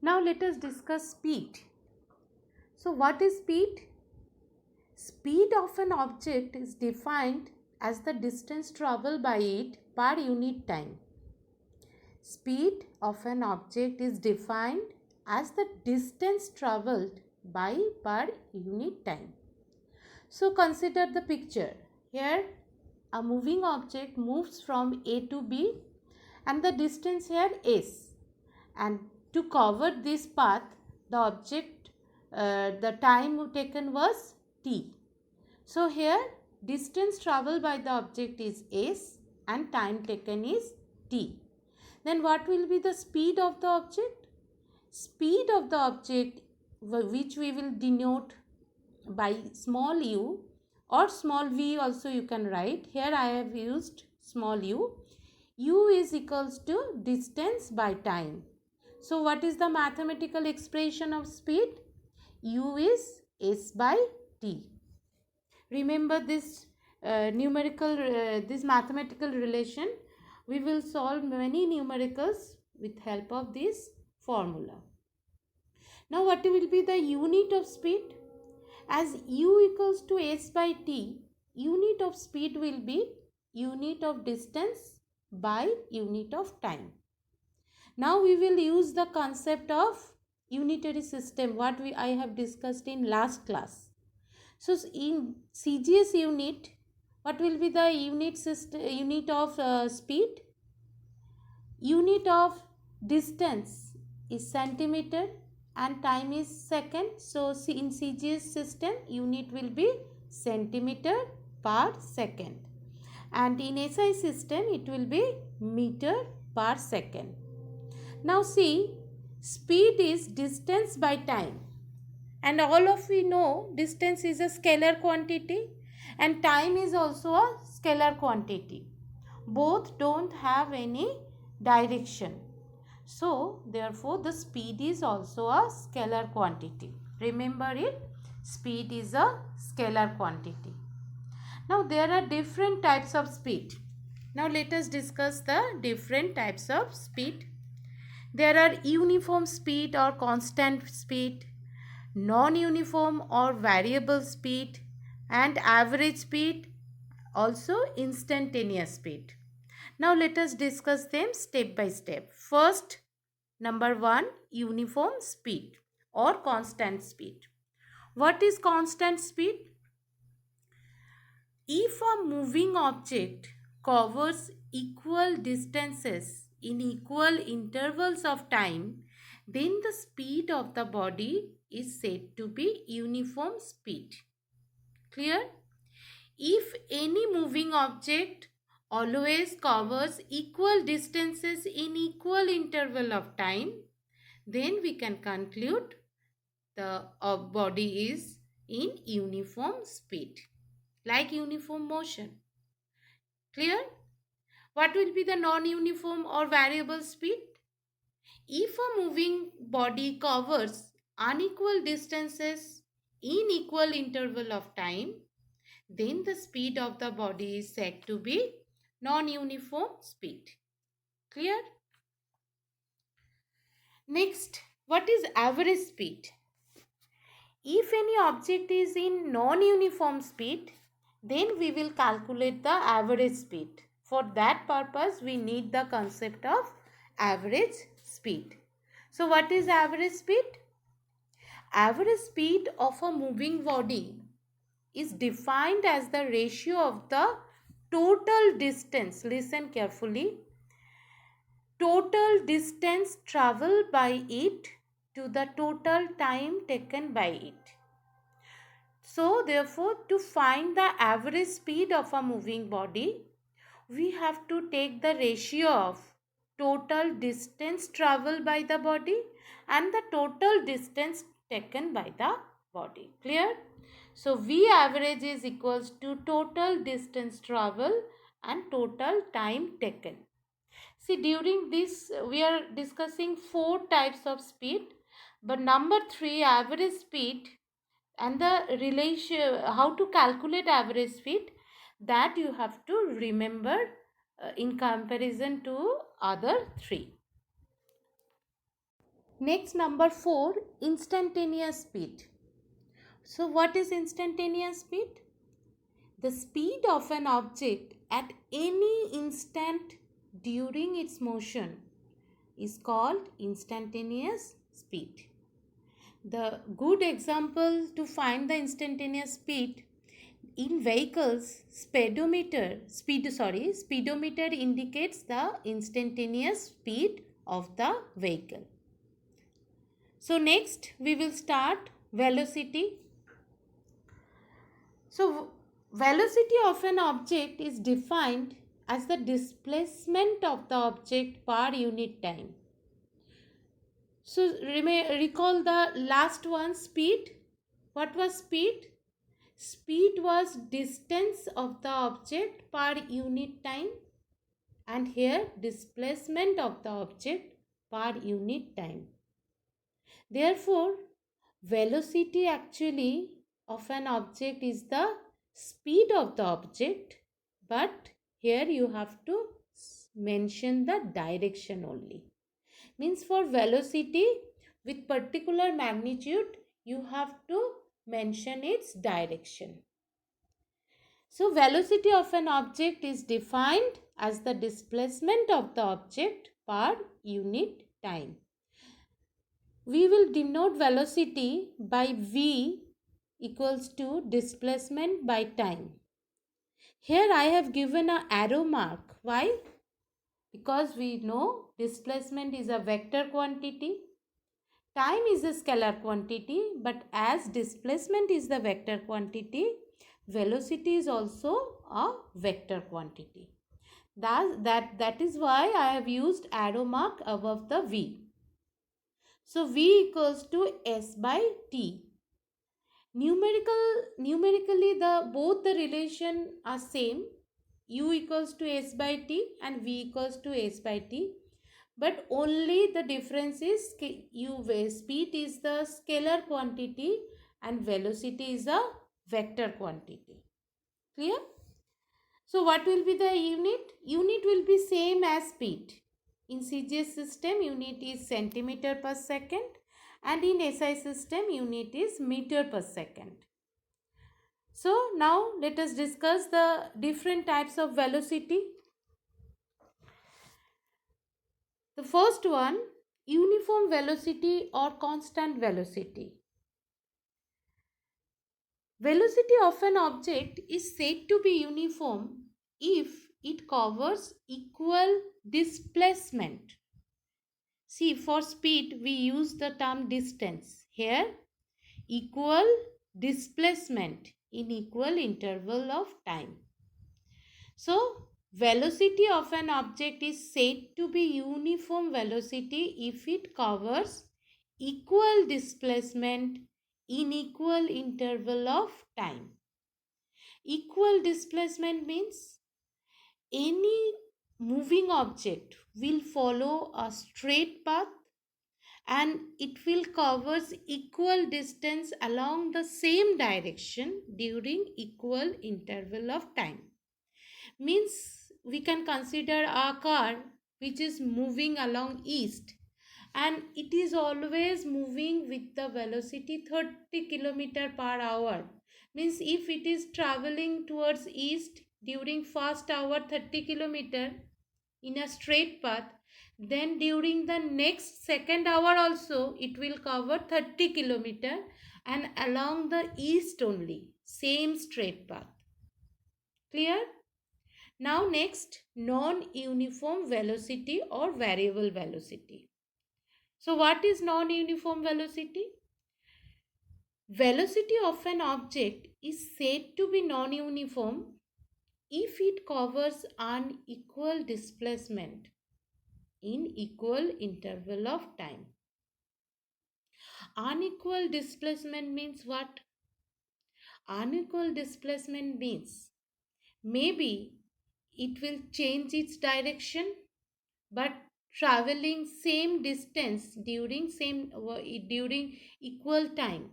Now let us discuss speed. So what is speed? Speed of an object is defined as the distance traveled by it per unit time. Speed of an object is defined as the distance traveled by per unit time. So consider the picture. Here a moving object moves from A to B and the distance here is, and to cover this path the time taken was t. So here distance traveled by the object is s and time taken is t. Then what will be the speed of the object? Speed of the object, which we will denote by small u or small v also you can write. Here I have used small u. U is equals to distance by time. So what is the mathematical expression of speed? U is s by t. Remember this this mathematical relation. We will solve many numericals with help of this formula. Now what will be the unit of speed? As u equals to s by t, unit of speed will be unit of distance by unit of time. Now we will use the concept of unitary system, what I have discussed in last class. So in CGS unit, what will be the unit of speed? Unit of distance is centimeter and time is second. So in CGS system, unit will be centimeter per second. And in SI system, it will be meter per second. Now see, speed is distance by time. And all of we know distance is a scalar quantity and time is also a scalar quantity. Both don't have any direction. So therefore the speed is also a scalar quantity. Remember it, speed is a scalar quantity. Now there are different types of speed. Now let us discuss the different types of speed. There are uniform speed or constant speed, non-uniform or variable speed, and average speed, also instantaneous speed. Now let us discuss them step by step. First, number 1, uniform speed or constant speed. What is constant speed? If a moving object covers equal distances in equal intervals of time, then the speed of the body is said to be uniform speed. Clear? If any moving object always covers equal distances in equal interval of time, then we can conclude the body is in uniform speed, like uniform motion. Clear? What will be the non-uniform or variable speed? If a moving body covers unequal distances in equal interval of time, then the speed of the body is said to be non-uniform speed. Clear? Next, what is average speed? If any object is in non-uniform speed, then we will calculate the average speed. For that purpose, we need the concept of average speed. So what is average speed? Average speed of a moving body is defined as the ratio of the total distance, listen carefully, total distance traveled by it to the total time taken by it. So therefore, to find the average speed of a moving body, we have to take the ratio of total distance traveled by the body and the total distance taken by the body. Clear? So V average is equals to total distance travel and total time taken. See, during this we are discussing 4 types of speed, but number 3, average speed, and the relation, how to calculate average speed, that you have to remember in comparison to other 3. Next, number 4, instantaneous speed. So what is instantaneous speed? The speed of an object at any instant during its motion is called instantaneous speed. The good example to find the instantaneous speed in vehicles, speedometer indicates the instantaneous speed of the vehicle. So next we will start velocity. So velocity of an object is defined as the displacement of the object per unit time. So recall the last one, speed. What was speed? Speed was distance of the object per unit time, and here displacement of the object per unit time. Therefore, velocity actually of an object is the speed of the object, but here you have to mention the direction only. Means for velocity with particular magnitude, you have to mention its direction. So velocity of an object is defined as the displacement of the object per unit time. We will denote velocity by V equals to displacement by time. Here I have given an arrow mark. Why? Because we know displacement is a vector quantity. Time is a scalar quantity, but as displacement is the vector quantity, velocity is also a vector quantity. That is why I have used arrow mark above the V. So V equals to S by T. Numerically both the relation are same. U equals to S by T and V equals to S by T. But only the difference is speed is the scalar quantity and velocity is a vector quantity. Clear? So what will be the unit? Unit will be same as speed. In CGS system, unit is centimeter per second, and in SI system, unit is meter per second. So now let us discuss the different types of velocity. The first one, uniform velocity or constant velocity. Velocity of an object is said to be uniform if it covers equal displacement. See, for speed we use the term distance. Here, equal displacement in equal interval of time. So, velocity of an object is said to be uniform velocity if it covers equal displacement in equal interval of time. Equal displacement means any moving object will follow a straight path and it will covers equal distance along the same direction during equal interval of time. Means we can consider a car which is moving along east and it is always moving with the velocity 30 km per hour. Means if it is traveling towards east during first hour 30 km in a straight path, then during the next second hour also it will cover 30 km and along the east only, same straight path. Clear? Now next, non-uniform velocity or variable velocity. So what is non-uniform velocity? Velocity of an object is said to be non-uniform if it covers unequal displacement in equal interval of time. Unequal displacement means what? Unequal displacement means maybe it will change its direction but traveling same distance during equal time,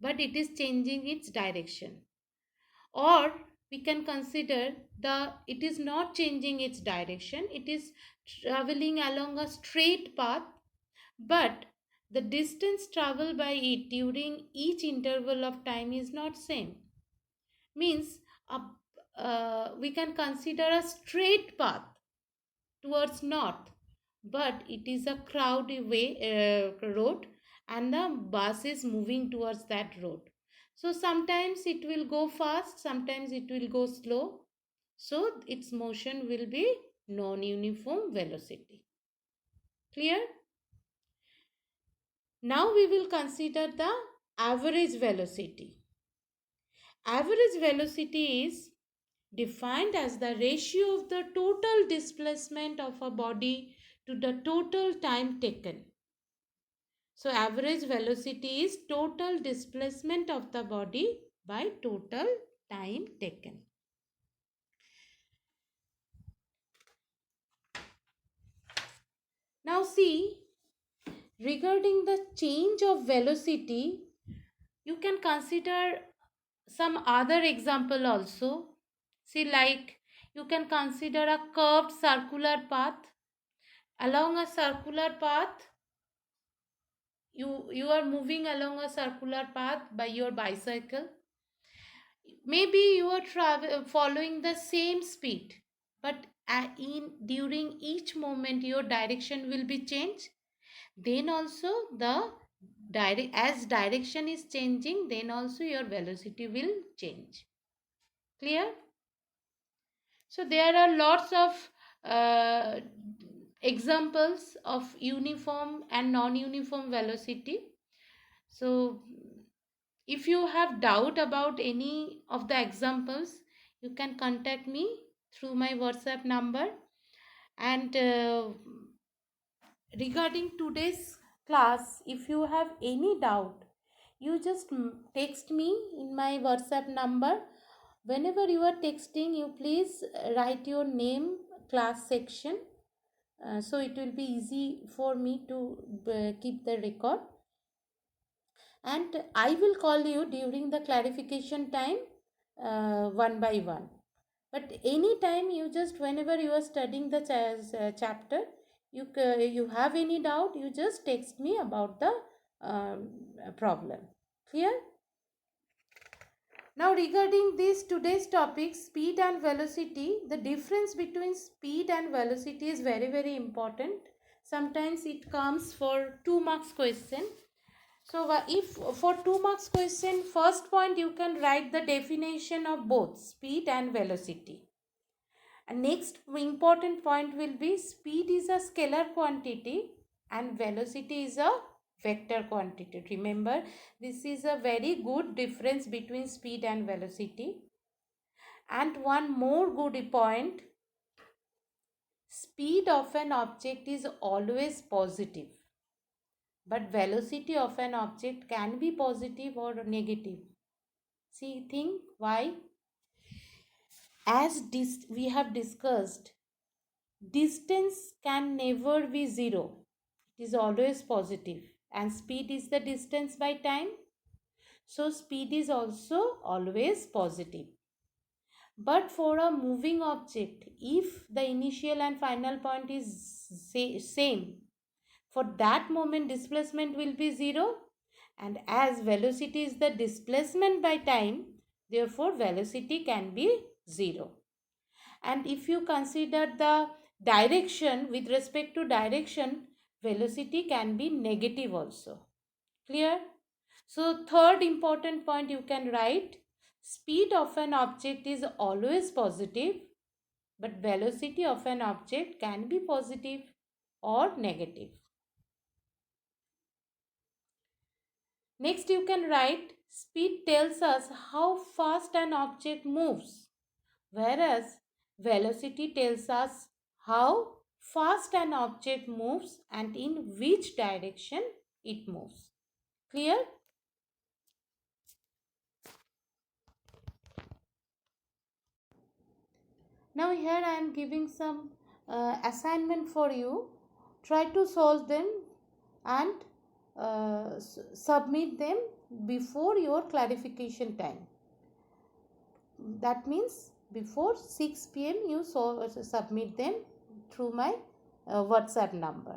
but it is changing its direction. Or we can consider it is not changing its direction, it is traveling along a straight path, but the distance traveled by it during each interval of time is not same. Means we can consider a straight path towards north, but it is a crowded road, and the bus is moving towards that road. So sometimes it will go fast, sometimes it will go slow, so its motion will be non-uniform velocity. Clear? Now we will consider the average velocity. Average velocity is defined as the ratio of the total displacement of a body to the total time taken. So average velocity is total displacement of the body by total time taken. Now see, regarding the change of velocity, you can consider some other example also. See, like you can consider a curved circular path. Along a circular path, you are moving along a circular path by your bicycle. Maybe you are following the same speed, but in during each moment your direction will be changed. Then also the as direction is changing, then also your velocity will change. Clear? So there are lots of uh, examples of uniform and non-uniform velocity. So if you have doubt about any of the examples, you can contact me through my WhatsApp number. And regarding today's class, if you have any doubt, you just text me in my WhatsApp number. Whenever you are texting, you please write your name, class section, so it will be easy for me to keep the record. And I will call you during the clarification time, one by one. But anytime you just, whenever you are studying the chapter, you have any doubt, you just text me about the problem. Clear? Now regarding this today's topic, speed and velocity, the difference between speed and velocity is very, very important. Sometimes it comes for 2 marks question. So if for 2 marks question, first point you can write the definition of both speed and velocity. And next important point will be speed is a scalar quantity and velocity is a vector quantity. Remember, this is a very good difference between speed and velocity. And one more good point, speed of an object is always positive, but velocity of an object can be positive or negative. See, think why? As we have discussed, distance can never be zero. It is always positive. And speed is the distance by time. So speed is also always positive. But for a moving object, if the initial and final point is same, for that moment displacement will be zero. And as velocity is the displacement by time, therefore velocity can be zero. And if you consider the direction, with respect to direction, velocity can be negative also. Clear? So third important point you can write, speed of an object is always positive, but velocity of an object can be positive or negative. Next you can write, speed tells us how fast an object moves, whereas velocity tells us how fast an object moves and in which direction it moves. Clear? Now here I am giving some assignment for you. Try to solve them and submit them before your clarification time. That means before 6 p.m. you submit them through my WhatsApp number.